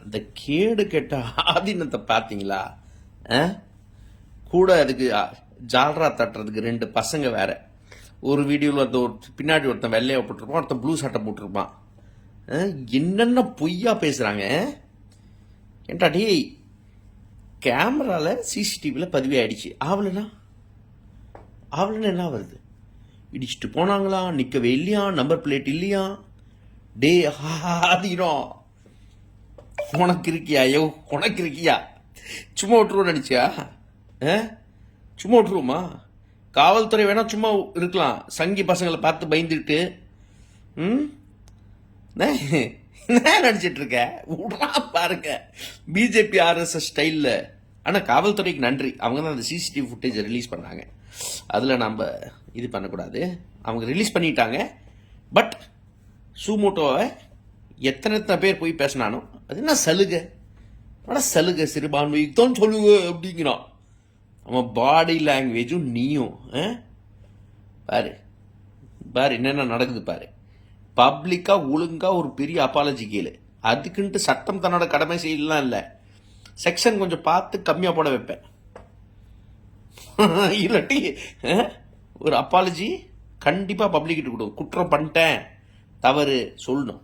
அந்த கேடு கெட்ட ஆதீனத்தை பார்த்தீங்களா? கூட அதுக்கு ஜால்ரா தட்டுறதுக்கு 2 பசங்க வேற. ஒரு வீடியோவில் பின்னாடி ஒருத்தன் வெள்ளையை போட்டிருப்பான், ஒருத்தன் ப்ளூ சட்டை போட்டிருப்பான். என்னென்ன பொய்யா பேசுறாங்க. ஏன்டா டேய், கேமரால சிசிடிவியில் பதிவே ஆயிடுச்சு. ஆவலன்னா என்ன வருது? இடிச்சுட்டு போனாங்களா, நிற்கவே இல்லையா, நம்பர் பிளேட் இல்லையா? டே ஆதீனம், உனக்கு இருக்கியா? உனக்கு இருக்கியா? சும்மா விட்டுருவோம் நினைச்சியா? சும்மா விட்டுருவோமா? காவல்துறை வேணா சும்மா இருக்கலாம், சங்கி பசங்களை பார்த்து பயந்துட்டு. நினைச்சிட்டு இருக்க விட்றா பாருங்க, பிஜேபி RSS ஸ்டைலில். ஆனால் காவல்துறைக்கு நன்றி, அவங்க தான் அந்த சிசிடிவி ஃபுட்டேஜை ரிலீஸ் பண்ணாங்க. அதில் நம்ம இது பண்ணக்கூடாது, அவங்க ரிலீஸ் பண்ணிட்டாங்க. பட் சூமோட்டோவை எத்தனை பேர் போய் பேசினானோ அது என்ன சலுகை? சலுகை சிறுபான்மைக்கு தான் சொல்லுங்க அப்படிங்கிறான். அவன் பாடி லாங்குவேஜும் நீயும் பாரு பாரு என்னென்ன நடக்குது பாரு. பப்ளிக்கா ஒழுங்கா ஒரு பெரிய அப்பாலஜி கேளு. அதுக்குன்ட்டு சட்டம் தன்னோட கடமை செய்யலாம் இல்லை, செக்ஷன் கொஞ்சம் பார்த்து கம்மியாக போட வைப்பேன். இல்லாட்டி ஒரு அப்பாலஜி கண்டிப்பாக பப்ளிக்கிட்ட கொடு. குற்றம் பண்ணிட்டேன், தவறு சொல்லணும்.